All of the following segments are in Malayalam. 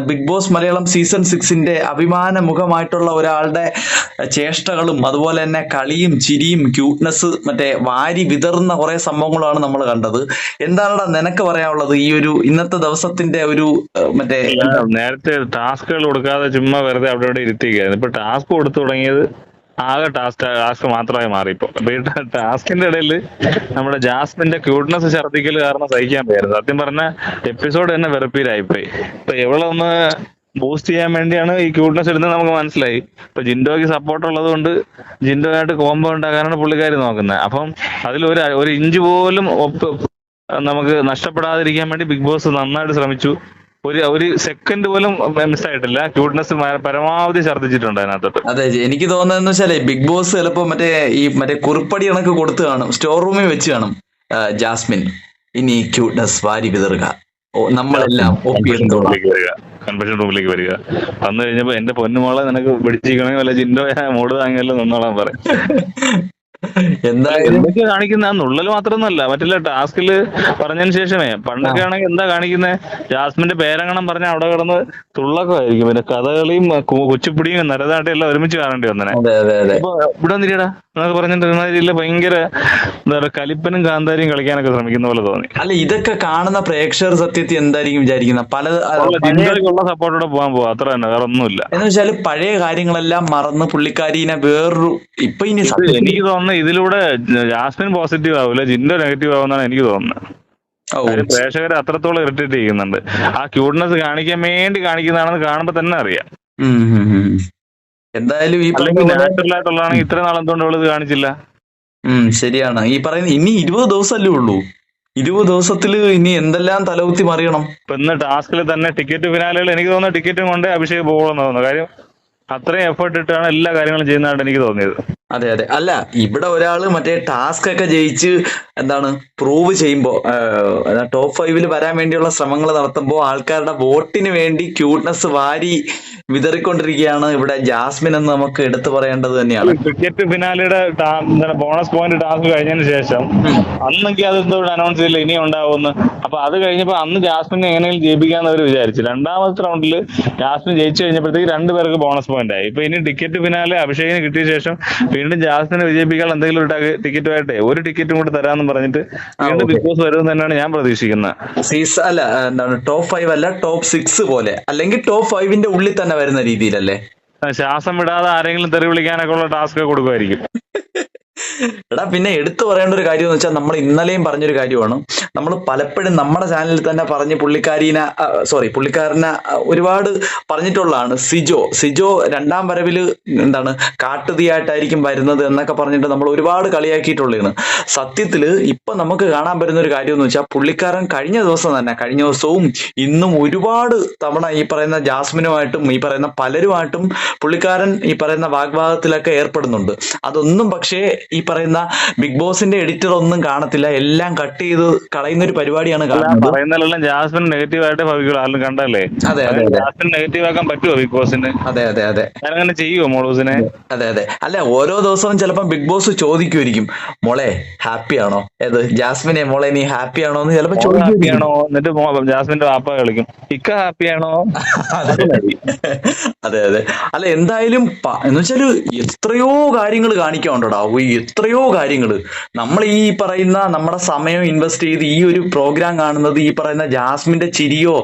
ബിഗ് ബോസ് മലയാളം സീസൺ 6ന്റെ അഭിമാന മുഖമായിട്ടുള്ള ഒരാളുടെ ചേഷ്ടകളും അതുപോലെ തന്നെ കളിയും ചിരിയും ക്യൂട്ട്നെസ് മറ്റേ വാരി വിതറുന്ന കുറെ സംഭവങ്ങളാണ് നമ്മൾ കണ്ടത്. എന്താണടാ നിനക്ക് പറയാനുള്ളത് ഈ ഒരു ഇന്നത്തെ ദിവസത്തിന്റെ ഒരു മറ്റേ നേരത്തെ ടാസ്കുകൾ കൊടുക്കാതെ ചുമ്മാ വെറുതെ അവിടെ ഇവിടെ ഇരുത്തിക്കായിരുന്നു. ഇപ്പൊ ടാസ്ക് കൊടുത്തു തുടങ്ങിയത് ആകെ ടാസ്ക് മാത്രമായി മാറി. ഇപ്പൊ ഈ ടാസ്കിന്റെ ഇടയിൽ നമ്മുടെ ജാസ്മിന്റെ ക്യൂട്ട്നെസ് ഛർദ്ദിക്കൽ കാരണം സഹിക്കാൻ പോയായിരുന്നു. സത്യം പറഞ്ഞ എപ്പിസോഡ് തന്നെ വെറുപ്പീരായിപ്പോയി. ഇപ്പൊ എവളൊന്ന് ബൂസ്റ്റ് ചെയ്യാൻ വേണ്ടിയാണ് ഈ ക്യൂട്ട്നെസ് ഇടുന്നത് നമുക്ക് മനസ്സിലായി. ഇപ്പൊ ജിൻഡോയ്ക്ക് സപ്പോർട്ട് ഉള്ളത് കൊണ്ട് ജിൻഡോയായിട്ട് കോംബോ ഉണ്ടാക്കാനാണ് പുള്ളിക്കാരി നോക്കുന്നത്. അപ്പം അതിൽ ഒരു ഇഞ്ച് പോലും നമുക്ക് നഷ്ടപ്പെടാതിരിക്കാൻ വേണ്ടി ബിഗ് ബോസ് നന്നായിട്ട് ശ്രമിച്ചു. ഒരു സെക്കൻഡ് പോലും മിസ്സായിട്ടില്ല. ക്യൂട്ട്നെസ് പരമാവധി ഛർദ്ദിച്ചിട്ടുണ്ട് അതിനകത്തോട്ട്. അതെ, എനിക്ക് തോന്നുന്നതെന്ന് വെച്ചാലേ ബിഗ് ബോസ് ചിലപ്പോ മറ്റേ കുറിപ്പടി കണക്ക് കൊടുത്തു കാണും, സ്റ്റോർ റൂമിൽ വെച്ച് കാണും. ജാസ്മിൻ ഇനി ക്യൂട്ട്നെസ് വാരി വിതറുക, നമ്മളെല്ലാം കൺവെൻഷൻ റൂമിലേക്ക് വരിക. വന്നു കഴിഞ്ഞപ്പോ എന്റെ പൊന്നുമോളെ നിനക്ക് പിടിച്ചിരിക്കണമെങ്കിൽ വല്ല ജിൻഡോ മൂട് താങ്ങിയല്ലോ നിന്നോളാൻ പറയും. എന്തായാലും എന്തൊക്കെ കാണിക്കുന്ന നുള്ളൽ മാത്രമൊന്നുമല്ല, മറ്റുള്ള ടാസ്കില് പറഞ്ഞതിന് ശേഷമേ പണ്ടൊക്കെ ആണെങ്കിൽ എന്താ കാണിക്കുന്നത്, ജാസ്മിന്റെ പേരങ്ങണം പറഞ്ഞ അവിടെ കിടന്ന് തുള്ളക്കമായിരിക്കും. പിന്നെ കഥകളിയും കുച്ചിപ്പുടിയും നരനാട്ടയും എല്ലാം ഒരുമിച്ച് കാണേണ്ടി വന്നേ. അപ്പൊ ഇവിടെ വന്നിരിക്കടാ എന്നൊക്കെ പറഞ്ഞിട്ട് ഭയങ്കര എന്താ പറയുക, കലിപ്പനും കാന്താരിയും കളിക്കാനൊക്കെ ശ്രമിക്കുന്ന പോലെ തോന്നി. അല്ല, ഇതൊക്കെ കാണുന്ന പ്രേക്ഷകർ സത്യത്തിൽ എന്തായിരിക്കും വിചാരിക്കുന്നത്? ജിൻഡോയ്ക്കുള്ള സപ്പോർട്ടോടെ പോകാൻ പോവാ, അത്ര തന്നെ, വേറെ ഒന്നുമില്ല. എന്ന് വെച്ചാല് പഴയ കാര്യങ്ങളെല്ലാം മറന്ന് പുള്ളിക്കാരിനെ വേറൊരു ഇപ്പൊ ഇനി എനിക്ക് തോന്നുന്നു ഇതിലൂടെ ജാസ്മിൻ പോസിറ്റീവ് ആവില്ല, ജിൻഡോ നെഗറ്റീവ് ആവുമെന്നാണ് എനിക്ക് തോന്നുന്നത്. പ്രേക്ഷകരെ അത്രത്തോളം ഇറിറ്റേറ്റ് ചെയ്യുന്നുണ്ട്. ആ ക്യൂട്ട്നെസ് കാണിക്കാൻ വേണ്ടി കാണിക്കുന്നതാണെന്ന് കാണുമ്പോ തന്നെ അറിയാം. എന്തായാലും ഈ നാച്ചുറൽ ആയിട്ടുള്ളതാണെങ്കിൽ ഇത്ര നാളെന്തുകൊണ്ട് അവള് കാണിച്ചില്ല? ശരിയാണ് ഈ പറയുന്നത്. ഇനി 20 ദിവസമല്ലേ ഉള്ളൂ. 20 ദിവസത്തില് ഇനി എന്തെല്ലാം തലകുത്തി മറിയണം. ഇപ്പൊ ഇന്ന് ടാസ്കിൽ തന്നെ ടിക്കറ്റ് ഫിനാലുകൾ എനിക്ക് തോന്നുന്നു ടിക്കറ്റും കൊണ്ട് അഭിഷേക് പോകണമെന്ന് തോന്നുന്നു. കാര്യം അത്രയും എഫേർട്ട് ഇട്ടാണ് എല്ലാ കാര്യങ്ങളും ചെയ്യുന്നതായിട്ട് എനിക്ക് തോന്നിയത്. അതെ. അല്ല, ഇവിടെ ഒരാള് മറ്റേ ടാസ്ക് ഒക്കെ ജയിച്ച് പ്രൂവ് ചെയ്യുമ്പോ ടോപ്പ് 5 വരാൻ വേണ്ടിയുള്ള ശ്രമങ്ങൾ നടത്തുമ്പോൾ ആൾക്കാരുടെ വോട്ടിന് വേണ്ടി ക്യൂട്ട്നെസ് വാരി വിതറിക്കൊണ്ടിരിക്കുകയാണ് ഇവിടെ ജാസ്മിൻ എന്ന് നമുക്ക് എടുത്തു പറയേണ്ടത് തന്നെയാണ്. ക്രിക്കറ്റ് ഫിനാലയുടെ ബോണസ് പോയിന്റ് ടാസ്ക് കഴിഞ്ഞതിന് ശേഷം അന്നെങ്കിൽ അതെന്തോ അനൗൺസ് ചെയ്തില്ല ഇനി ഉണ്ടാവുമെന്ന്. അപ്പൊ അത് കഴിഞ്ഞപ്പോ അന്ന് ജാസ്മിനെ എങ്ങനെയും ജയിപ്പിക്കാന്ന് അവർ വിചാരിച്ചു. രണ്ടാമത്തെ റൗണ്ടിൽ ജാസ്മിൻ ജയിച്ചു കഴിഞ്ഞപ്പോഴത്തേക്ക് 2 പേർക്ക് ബോണസ് പോയിന്റ് ആയി. ഇപ്പൊ ഇനി ടിക്കറ്റ് ഫിനാലെ അഭിഷേകിന് കിട്ടിയ ശേഷം വീണ്ടും ജാസ്മിനെ വിജയിപ്പിക്കാൻ എന്തെങ്കിലും ഒരു ടിക്കറ്റുമായിട്ട് ഒരു ടിക്കറ്റും കൂടെ തരാമെന്ന് പറഞ്ഞിട്ട് വീണ്ടും ബിഗ് ബോസ് വരുമെന്ന് തന്നെയാണ് ഞാൻ പ്രതീക്ഷിക്കുന്നത്. അല്ല, എന്താണ് ടോപ്പ് 5 അല്ല ടോപ്പ് 6 പോലെ, അല്ലെങ്കിൽ ടോപ്പ് 5ന്റെ ഉള്ളിൽ തന്നെ വരുന്ന രീതിയിലല്ലേ? ശ്വാസം വിടാതെ ആരെങ്കിലും തെറി വിളിക്കാനൊക്കെ ഉള്ള ടാസ്ക് കൊടുക്കുമായിരിക്കും. എടാ, പിന്നെ എടുത്തു പറയേണ്ട ഒരു കാര്യം എന്ന് വെച്ചാൽ നമ്മൾ ഇന്നലെയും പറഞ്ഞൊരു കാര്യമാണ്. നമ്മൾ പലപ്പോഴും നമ്മുടെ ചാനലിൽ തന്നെ പറഞ്ഞ് പുള്ളിക്കാരനെ ഒരുപാട് പറഞ്ഞിട്ടുള്ളതാണ്. സിജോ 2ാം വരവില് കാട്ടുതീയായിട്ടായിരിക്കും വരുന്നത് എന്നൊക്കെ പറഞ്ഞിട്ട് നമ്മൾ ഒരുപാട് കളിയാക്കിയിട്ടുള്ളതാണ്. സത്യത്തില് ഇപ്പൊ നമുക്ക് കാണാൻ പറ്റുന്ന ഒരു കാര്യം എന്ന് വെച്ചാൽ പുള്ളിക്കാരൻ കഴിഞ്ഞ ദിവസവും ഇന്നും ഒരുപാട് തവണ ഈ പറയുന്ന ജാസ്മിനുമായിട്ടും ഈ പറയുന്ന പലരുമായിട്ടും പുള്ളിക്കാരൻ ഈ പറയുന്ന വാഗ്വാദത്തിലൊക്കെ ഏർപ്പെടുന്നുണ്ട്. അതൊന്നും പക്ഷേ ഈ പറയുന്ന ബിഗ് ബോസിന്റെ എഡിറ്റർ ഒന്നും കാണത്തില്ല, എല്ലാം കട്ട് ചെയ്ത് കളയുന്ന ഒരു പരിപാടിയാണ് കാണുന്നത്. പറയുന്നതെല്ലാം ജാസ്മിൻ നെഗറ്റീവ് ആയിട്ട് ആരും കണ്ടല്ലേ? ജാസ്മിൻ നെഗറ്റീവ് ആക്കാൻ പറ്റുമോ ബിഗ് ബോസിന്? അതെ. അങ്ങനെ ചെയ്യുമോ മോളൂസിനെ? അതെ. അല്ല, ഓരോ ദിവസവും ചിലപ്പോൾ ബിഗ് ബോസ് ചോദിക്കുമായിരിക്കും, മോളെ ഹാപ്പി ആണോ? ജാസ്മിനെ മോളെ നീ ഹാപ്പി ആണോ എന്ന് ചിലപ്പോ ചോദിക്കുകയാണോ. എന്നിട്ട് ജാസ്മിന്റെ വാപ്പ കളിക്കും, ഇക്ക ഹാപ്പി ആണോ? അതെ. അല്ല, എന്തായാലും എന്ന് വെച്ചാല് എത്രയോ കാര്യങ്ങൾ കാണിക്കാനുണ്ടോടാ, എത്രയോ കാര്യങ്ങൾ. നമ്മൾ ഈ പറയുന്ന നമ്മുടെ സമയം ഇൻവെസ്റ്റ് ചെയ്ത് ഈ ഒരു പ്രോഗ്രാം കാണുന്നത് ഈ പറയുന്ന ജാസ്മിന്റെ ചിരിയോ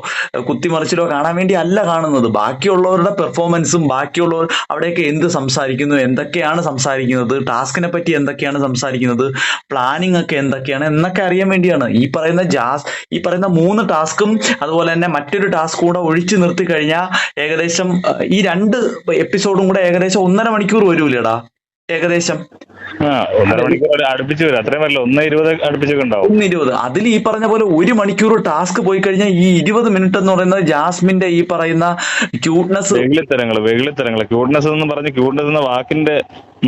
കുത്തിമറിച്ചിലോ കാണാൻ വേണ്ടി അല്ല കാണുന്നത്. ബാക്കിയുള്ളവരുടെ പെർഫോമൻസും ബാക്കിയുള്ളവർ അവിടെയൊക്കെ എന്ത് സംസാരിക്കുന്നു, എന്തൊക്കെയാണ് സംസാരിക്കുന്നത്, ടാസ്കിനെ പറ്റി എന്തൊക്കെയാണ് സംസാരിക്കുന്നത്, പ്ലാനിങ് ഒക്കെ എന്തൊക്കെയാണ് എന്നൊക്കെ അറിയാൻ വേണ്ടിയാണ്. ഈ പറയുന്ന 3 ടാസ്കും അതുപോലെ തന്നെ മറ്റൊരു ടാസ്ക് കൂടെ ഒഴിച്ചു നിർത്തി കഴിഞ്ഞാൽ ഏകദേശം ഈ 2 എപ്പിസോഡും കൂടെ ഏകദേശം 1.5 മണിക്കൂർ വരൂലേടാ? ഏകദേശം 1.5 മണിക്കൂർ അടുപ്പിച്ച് വരും. അത്രയും വരില്ല, 1:20 അടുപ്പിച്ചൊക്കെ ഉണ്ടാവും. 1:20. അതിൽ ഈ പറഞ്ഞ പോലെ 1 മണിക്കൂർ ടാസ്ക് പോയി കഴിഞ്ഞാൽ ഈ 20 മിനിറ്റ് എന്ന് പറയുന്നത് ജാസ്മിന്റെ ഈ പറയുന്ന ക്യൂട്ട്നെസ്, വെകിളിത്തരങ്ങള് ക്യൂട്ട്നെസ് എന്ന് പറഞ്ഞ് ക്യൂട്ട്നെസ് എന്ന വാക്കിന്റെ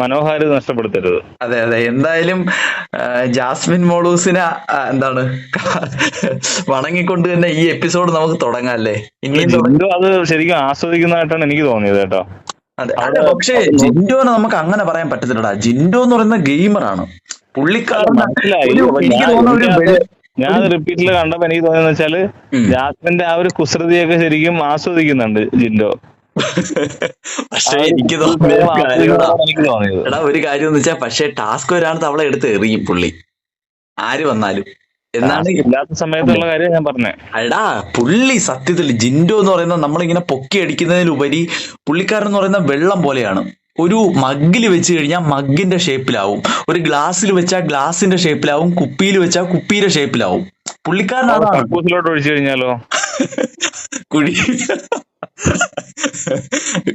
മനോഹാരിത നഷ്ടപ്പെടുത്തരുത്. അതെ. എന്തായാലും ജാസ്മിൻ മോളൂസിനെ വണങ്ങിക്കൊണ്ട് തന്നെ ഈ എപ്പിസോഡ് നമുക്ക് തുടങ്ങാം അല്ലേ? ഇനിയും അത് ശരിക്കും ആസ്വദിക്കുന്നതായിട്ടാണ് എനിക്ക് തോന്നിയത് കേട്ടോ. അതെ, പക്ഷേ ജിൻഡോനെ നമുക്ക് അങ്ങനെ പറയാൻ പറ്റത്തില്ലടാ. ജിൻഡോ എന്ന് പറയുന്ന ഗെയിമറാണ് പുള്ളിക്കാരൻ. എനിക്ക് തോന്നുന്ന ഞാൻ റിപ്പീറ്റിൽ കണ്ടപ്പോ എനിക്ക് തോന്നിയെന്ന് വെച്ചാല് ഉം. ജാസ്മിന്റെ ആ ഒരു കുസൃതിയൊക്കെ ശരിക്കും ആസ്വദിക്കുന്നുണ്ട് ജിൻഡോ. ആ പക്ഷെ ഒരു എനിക്ക് full തോന്നിയ time ഒരു കാര്യമാടാ, ആസ്വദിക്കുന്നുണ്ടെന്നാണ് എനിക്ക് തോന്നിയത്. എടാ ഒരു കാര്യം എന്ന് വെച്ചാൽ പക്ഷെ ടാസ്ക് വരാണ് അവളെ എടുത്ത് എറിയും പുള്ളി, ആര് വന്നാലും എന്നാണ്. ടാസ്ക് ഇല്ലാത്ത സമയത്തുള്ള കാര്യം ഞാൻ പറഞ്ഞേ. എടാ പുള്ളി സത്യത്തിൽ ജിൻഡോ എന്ന് പറയുന്നത് നമ്മളിങ്ങനെ പൊക്കി അടിക്കുന്നതിലുപരി പുള്ളിക്കാരൻ എന്ന് പറയുന്ന വെള്ളം പോലെയാണ്. ഒരു മഗ്ഗിൽ വെച്ച് കഴിഞ്ഞാൽ മഗ്ഗിന്റെ ഷേപ്പിലാവും, ഒരു ഗ്ലാസ്സിൽ വെച്ചാൽ ഗ്ലാസിന്റെ ഷേപ്പിലാവും, കുപ്പിയിൽ വെച്ചാൽ കുപ്പിയുടെ ഷേപ്പിലാവും. പുള്ളിക്കാരൻ അത് അതാണ്. കക്കൂസിലോട്ട് ഒഴിച്ചു കഴിഞ്ഞാലോ? കുഴി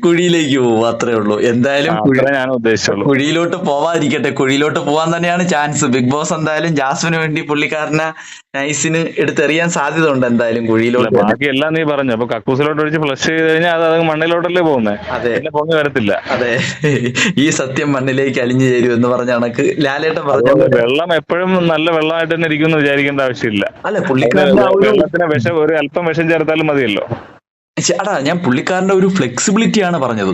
കുഴിയിലേക്ക് പോകും, അത്രേ ഉള്ളൂ. എന്തായാലും അത്രേ ഞാൻ ഉദ്ദേശിച്ചുള്ളൂ. കുഴിയിലോട്ട് പോവാതിരിക്കട്ടെ, കുഴിയിലോട്ട് പോവാൻ തന്നെയാണ് ചാൻസ്. ബിഗ് ബോസ് എന്തായാലും ജാസ്മിന് വേണ്ടി പുള്ളിക്കാരനെ നൈസിന് എടുത്തെറിയാൻ സാധ്യത ഉണ്ട് എന്തായാലും അല്ല, കുഴിയിലോട്ട്. ബാക്കി എല്ലാം നീ പറഞ്ഞു. അപ്പൊ കക്കൂസിലോട്ട് ഒഴിച്ച് ഫ്ലഷ് ചെയ്ത് കഴിഞ്ഞാൽ അത് മണ്ണിലോട്ടല്ലേ പോകുന്നത്, അതെ പിന്നെ പൊങ്ങി വരത്തില്ല. അതെ, ഈ സത്യം മണ്ണിലേക്ക് അലിഞ്ഞു ചേരും എന്ന് പറഞ്ഞ കണക്ക് ലാലേട്ടൻ പറഞ്ഞ അതുകൊണ്ട് പോലെ. വെള്ളം എപ്പോഴും നല്ല വെള്ളമായിട്ട് തന്നെ ഇരിക്കുമെന്ന് വിചാരിക്കേണ്ട ആവശ്യമില്ല. അല്ല അതിന് പുള്ളിക്കാരന്റെ ആ ഒരു വെള്ളത്തിന് വിഷം, ഒരു അല്പം വിഷം ചേർത്താലും മതിയല്ലോ. അടാ ഞാൻ പുള്ളിക്കാരന്റെ ഒരു ഫ്ലെക്സിബിലിറ്റിയാണ് പറഞ്ഞത്.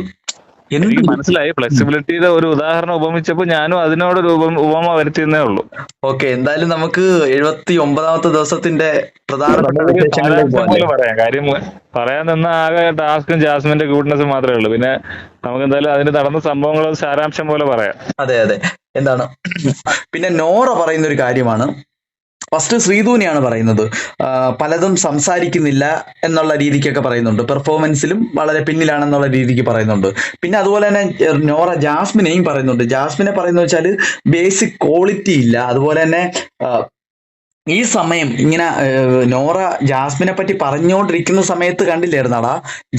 എനിക്ക് എന്ത് മനസ്സിലായി. ഫ്ലെക്സിബിലിറ്റിയുടെ ഒരു ഉദാഹരണം ഉപമിച്ചപ്പോ ഞാനും അതിനോടൊരു ഉപമ വരുത്തിയെന്നേ ഉള്ളൂ. ഓക്കെ, എന്തായാലും നമുക്ക് 79ാമത്തെ ദിവസത്തിന്റെ പ്രധാനപ്പെട്ട നമുക്കൊരു വിശേഷങ്ങളിലേക്ക് സാരാംശം പോകാം. പോലെ പറയാം. കാര്യം പറയാൻ നിന്ന ആകെ ടാസ്കും ജാസ്മിന്റെ ക്യൂട്ട്നെസ്സും മാത്രമേ ഉള്ളൂ. പിന്നെ നമുക്ക് എന്തായാലും അതിന് നടന്ന സംഭവങ്ങൾ സാരാംശം പോലെ പറയാം. അതെ അതെ, എന്താണ് പിന്നെ നോറ പറയുന്ന ഒരു കാര്യമാണ്. ഫസ്റ്റ് ശ്രീധുവിനെയാണ് പറയുന്നത്. പലതും സംസാരിക്കുന്നില്ല എന്നുള്ള രീതിക്കൊക്കെ പറയുന്നുണ്ട്, പെർഫോമൻസിലും വളരെ പിന്നിലാണെന്നുള്ള രീതിക്ക് പറയുന്നുണ്ട്. പിന്നെ അതുപോലെ തന്നെ നോറ ജാസ്മിനെയും പറയുന്നുണ്ട്. ജാസ്മിനെ പറയുന്നത് വെച്ചാൽ ബേസിക് ക്വാളിറ്റി ഇല്ല. അതുപോലെ തന്നെ ഈ സമയം ഇങ്ങനെ നോറ ജാസ്മിനെ പറ്റി പറഞ്ഞുകൊണ്ടിരിക്കുന്ന സമയത്ത് കണ്ടില്ലായിരുന്നാടാ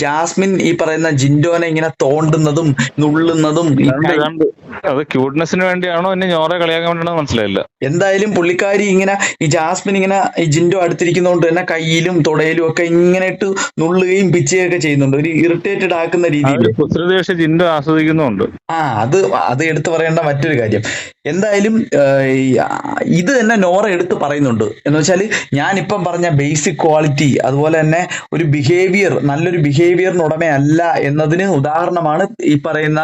ജാസ്മിൻ ഈ പറയുന്ന ജിൻഡോനെ ഇങ്ങനെ തോണ്ടുന്നതും നുള്ളുന്നതും കണ്ട് അത് ക്യൂട്ട്നെസ്സിന് വേണ്ടിയാണോ എന്നെ ഞോറെ കളിയാക്കാൻ വേണ്ടിയാണോ മനസ്സിലായില്ല. എന്തായാലും പുള്ളിക്കാരി ഇങ്ങനെ ഈ ജാസ്മിൻ ഇങ്ങനെ ഈ ജിൻഡോ അടുത്തിരിക്കുന്നതുകൊണ്ട് തന്നെ കയ്യിലും തൊടയിലും ഒക്കെ ഇങ്ങനെ ഇട്ട് നുള്ളുകയും പിച്ചുകയൊക്കെ ചെയ്യുന്നുണ്ട്, ഒരു ഇറിറ്റേറ്റഡ് ആക്കുന്ന രീതിയിൽ. കുസൃതി പക്ഷെ ജിൻഡോ ആസ്വദിക്കുന്നുണ്ട്. അത് എടുത്തു പറയേണ്ട മറ്റൊരു കാര്യം. എന്തായാലും ഇത് തന്നെ നോറ എടുത്ത് പറയുന്നുണ്ട്. എന്ന് വെച്ചാൽ ഞാനിപ്പം പറഞ്ഞ ബേസിക് ക്വാളിറ്റി, അതുപോലെ തന്നെ ഒരു ബിഹേവിയർ, നല്ലൊരു ബിഹേവിയറിന് ഉടമയല്ല എന്നതിന് ഉദാഹരണമാണ് ഈ പറയുന്ന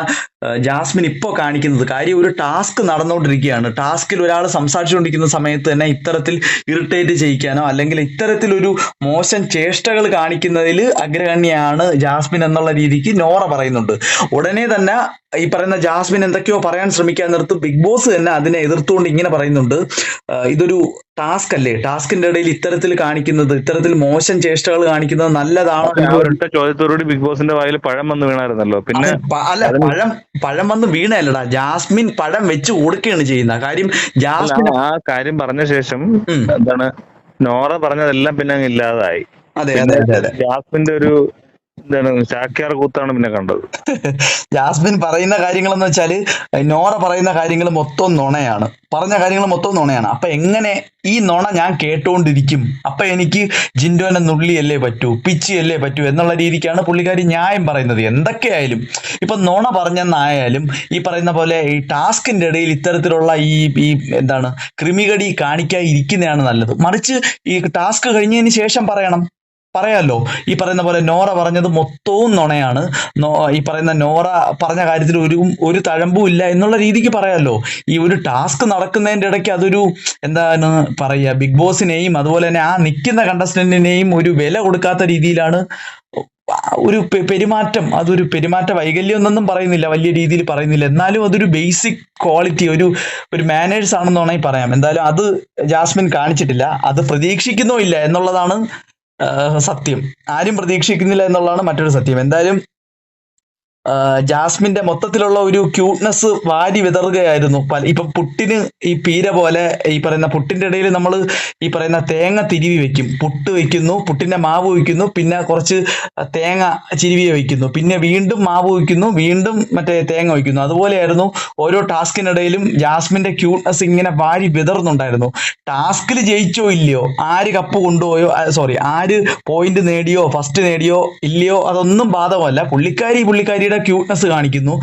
ജാസ്മിൻ ഇപ്പോൾ കാണിക്കുന്നത്. കാര്യം ഒരു ടാസ്ക് നടന്നുകൊണ്ടിരിക്കുകയാണ്, ടാസ്കിൽ ഒരാൾ സംസാരിച്ചുകൊണ്ടിരിക്കുന്ന സമയത്ത് തന്നെ ഇത്തരത്തിൽ ഇറിറ്റേറ്റ് ചെയ്യിക്കാനോ അല്ലെങ്കിൽ ഇത്തരത്തിലൊരു മോശം ചേഷ്ടകൾ കാണിക്കുന്നതിൽ അഗ്രഗണ്യാണ് ജാസ്മിൻ എന്നുള്ള രീതിക്ക് നോറ പറയുന്നുണ്ട്. ഉടനെ തന്നെ ഈ പറയുന്ന ജാസ്മിൻ എന്തൊക്കെയോ പറയാൻ ശ്രമിക്കാൻ നിർത്തും. ബിഗ് ബോസ് തന്നെ അതിനെ എതിർത്തുകൊണ്ട് ഇങ്ങനെ പറയുന്നുണ്ട്, ഇതൊരു ടാസ്ക് അല്ലേ, ടാസ്കിന്റെ ഇടയിൽ ഇത്തരത്തിൽ കാണിക്കുന്നത്, ഇത്തരത്തിൽ മോശം ചേഷ്ടകൾ കാണിക്കുന്നത് നല്ലതാണോ? ഒരൊറ്റ ചോദ്യത്തോടുകൂടി ബിഗ് ബോസിന്റെ വായിൽ പഴം വന്ന് വീണായിരുന്നല്ലോ. പിന്നെ അല്ല, പഴം വന്ന് വീണല്ലടാ, ജാസ്മിൻ പഴം വെച്ച് കൊടുക്കുകയാണ് ചെയ്യുന്ന കാര്യം. ജാസ്മിൻ ആ കാര്യം പറഞ്ഞ ശേഷം എന്താണ് നോറ പറഞ്ഞതെല്ലാം പിന്നെ അങ്ങ് ഇല്ലാതായി. അതെ അതെ അതെ, ജാസ്മിന്റെ ഒരു എന്താണ് ചാക്യാർ കൂത്താണ് പിന്നെ കണ്ടത്. ജാസ്മിൻ പറയുന്ന കാര്യങ്ങളെന്ന് വെച്ചാല് നോറ പറയുന്ന കാര്യങ്ങൾ മൊത്തം നുണയാണ്, പറഞ്ഞ കാര്യങ്ങൾ മൊത്തം നുണയാണ്. അപ്പൊ എങ്ങനെ ഈ നുണ ഞാൻ കേട്ടുകൊണ്ടിരിക്കും? അപ്പൊ എനിക്ക് ജിൻഡോനെ നുള്ളിയല്ലേ പറ്റൂ, പിച്ചിയല്ലേ പറ്റൂ എന്നുള്ള രീതിക്കാണ് പുള്ളിക്കാരി ന്യായം പറയുന്നത്. എന്തൊക്കെയായാലും ഇപ്പൊ നുണ പറഞ്ഞെന്നായാലും ഈ പറയുന്ന പോലെ ഈ ടാസ്കിന്റെ ഇടയിൽ ഇത്തരത്തിലുള്ള ഈ എന്താണ് ക്രിമികടി കാണിക്കാതിരിക്കുന്നതാണ് നല്ലത്. മറിച്ച് ഈ ടാസ്ക് കഴിഞ്ഞതിന് ശേഷം പറയാമല്ലോ, ഈ പറയുന്ന പോലെ നോറ പറഞ്ഞത് മൊത്തവും നുണയാണ്, ഈ പറയുന്ന നോറ പറഞ്ഞ കാര്യത്തിൽ ഒരു തഴമ്പും ഇല്ല എന്നുള്ള രീതിക്ക് പറയാമല്ലോ. ഈ ഒരു ടാസ്ക് നടക്കുന്നതിൻ്റെ ഇടയ്ക്ക് അതൊരു എന്താണ് പറയുക, ബിഗ് ബോസിനെയും അതുപോലെ തന്നെ ആ നിൽക്കുന്ന കണ്ടസ്റ്റന്റിനെയും ഒരു വില കൊടുക്കാത്ത രീതിയിലാണ് ഒരു പെരുമാറ്റം. അതൊരു പെരുമാറ്റ വൈകല്യം എന്നൊന്നും പറയുന്നില്ല, വലിയ രീതിയിൽ പറയുന്നില്ല, എന്നാലും അതൊരു ബേസിക് ക്വാളിറ്റി, ഒരു മാനേഴ്സ് ആണെന്ന് വേണമെങ്കിൽ പറയാം. എന്തായാലും അത് ജാസ്മിൻ കാണിച്ചിട്ടില്ല, അത് പ്രതീക്ഷിക്കുന്നോ ഇല്ല എന്നുള്ളതാണ് സത്യം. ആരും പ്രതീക്ഷിക്കുന്നില്ല എന്നുള്ളതാണ് മറ്റൊരു സത്യം. എന്തായാലും ജാസ്മിന്റെ മൊത്തത്തിലുള്ള ഒരു ക്യൂട്ട്നെസ് വാരി വിതറുകയായിരുന്നു. ഇപ്പൊ പുട്ടിന് ഈ പീര പോലെ ഈ പറയുന്ന പുട്ടിന്റെ ഇടയിൽ നമ്മൾ ഈ പറയുന്ന തേങ്ങ തിരുവി വെക്കും, പുട്ട് വെക്കുന്നു, പുട്ടിന്റെ മാവ് വയ്ക്കുന്നു, പിന്നെ കുറച്ച് തേങ്ങ ചിരുവി വയ്ക്കുന്നു, പിന്നെ വീണ്ടും മാവ് വയ്ക്കുന്നു, വീണ്ടും മറ്റേ തേങ്ങ വയ്ക്കുന്നു. അതുപോലെയായിരുന്നു ഓരോ ടാസ്കിനിടയിലും ജാസ്മിന്റെ ക്യൂട്ട്നെസ് ഇങ്ങനെ വാരി വിതറുന്നുണ്ടായിരുന്നു. ടാസ്കിൽ ജയിച്ചോ ഇല്ലയോ, ആര് കപ്പ് കൊണ്ടുപോയോ, ആര് പോയിന്റ് നേടിയോ, ഫസ്റ്റ് നേടിയോ ഇല്ലയോ, അതൊന്നും ബാധകമല്ല. പുള്ളിക്കാരിയുടെ ക്യൂട്ട്നെസ് കാണിക്കുന്നു.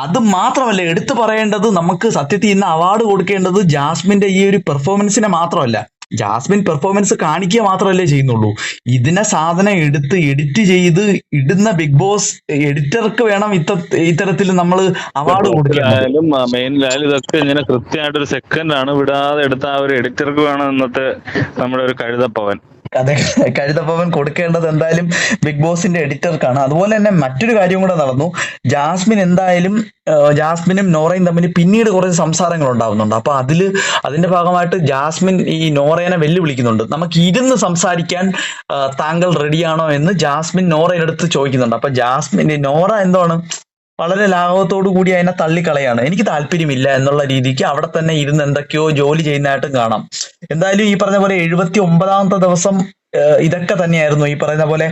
അത് മാത്രമല്ല, എടുത്തു പറയേണ്ടത്, നമുക്ക് സത്യത്തിൽ ഇന്ന് അവാർഡ് കൊടുക്കേണ്ടത് ജാസ്മിന്റെ ഈ ഒരു പെർഫോമൻസിനെ മാത്രമല്ല, ജാസ്മിൻ പെർഫോമൻസ് കാണിക്കുക മാത്രമല്ലേ ചെയ്യുന്നുള്ളൂ, ഇതിനെ സാധനം എടുത്ത് എഡിറ്റ് ചെയ്ത് ഇടുന്ന ബിഗ് ബോസ് എഡിറ്റർക്ക് വേണം ഇത്തരത്തിൽ നമ്മൾ അവാർഡ് കൊടുക്കേണ്ടത്. ആയാലും മെയിനിലായാലും ഇതൊക്കെ ഇങ്ങനെ കൃത്യമായിട്ട് ഒരു സെക്കൻഡ് ആണ് വിടാതെ എടുത്ത ആ ഒരു എഡിറ്റർക്ക് വേണം ഇന്നത്തെ നമ്മുടെ ഒരു കഴുതപ്പവൻ. അതെ, കഴുതപ്പവൻ കൊടുക്കേണ്ടത് എന്തായാലും ബിഗ് ബോസിന്റെ എഡിറ്റർക്കാണ്. അതുപോലെ തന്നെ മറ്റൊരു കാര്യം കൂടെ നടന്നു. ജാസ്മിൻ എന്തായാലും ജാസ്മിനും നോറയും തമ്മിൽ പിന്നീട് കുറച്ച് സംസാരങ്ങൾ ഉണ്ടാവുന്നുണ്ട്. അപ്പൊ അതിന്റെ ഭാഗമായിട്ട് ജാസ്മിൻ ഈ നോറയെ വെല്ലുവിളിക്കുന്നുണ്ട്. നമുക്ക് ഇരുന്ന് സംസാരിക്കാൻ താങ്കൾ റെഡിയാണോ എന്ന് ജാസ്മിൻ നോറയുടെ അടുത്ത് ചോദിക്കുന്നുണ്ട്. അപ്പൊ നോറ എന്താണ് വളരെ ലാഘവത്തോടു കൂടി അതിനെ തള്ളിക്കളയാണ്. എനിക്ക് താല്പര്യമില്ല എന്നുള്ള രീതിക്ക് അവിടെ തന്നെ ഇരുന്ന് എന്തൊക്കെയോ ജോലി ചെയ്യുന്നതായിട്ടും കാണാം. എന്തായാലും ഈ പറഞ്ഞ പോലെ 79ാമത്തെ ദിവസം ഇതൊക്കെ തന്നെയായിരുന്നു. ഈ പറയുന്ന പോലെ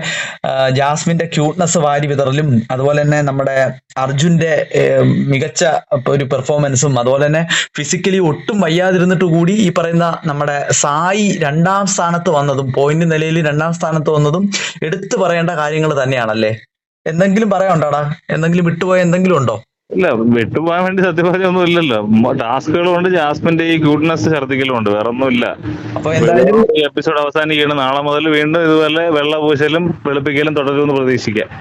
ജാസ്മിന്റെ ക്യൂട്ട്നെസ് വാരി വിതറലും, അതുപോലെ തന്നെ നമ്മുടെ അർജുന്റെ മികച്ച ഒരു പെർഫോമൻസും, അതുപോലെ തന്നെ ഫിസിക്കലി ഒട്ടും വയ്യാതിരുന്നിട്ട് കൂടി ഈ പറയുന്ന നമ്മുടെ സായി 2ാം സ്ഥാനത്ത് വന്നതും, പോയിന്റ് നിലയിൽ 2ാം സ്ഥാനത്ത് വന്നതും എടുത്തു പറയേണ്ട കാര്യങ്ങൾ തന്നെയാണല്ലേ. എന്തെങ്കിലും പറയാനുണ്ടോടാ? എന്തെങ്കിലും വിട്ടുപോയ എന്തെങ്കിലും ഉണ്ടോ? ഇല്ല, വിട്ടുപോകാൻ വേണ്ടി സത്യം പറഞ്ഞൊന്നും ഇല്ലല്ലോ. ടാസ്കുകളും ഉണ്ട്, ജാസ്മിന്റെ ഈ ക്യൂട്ട്നെസ് ഛർദ്ദിക്കലും ഉണ്ട്, വേറെ ഒന്നും ഇല്ല. അപ്പൊ എന്തായാലും എപ്പിസോഡ് അവസാനിക്കുകയാണ്. നാളെ മുതൽ വീണ്ടും ഇതുപോലെ വെള്ളപൂശലും വെളുപ്പിക്കലും തുടരുമെന്ന് പ്രതീക്ഷിക്കാം.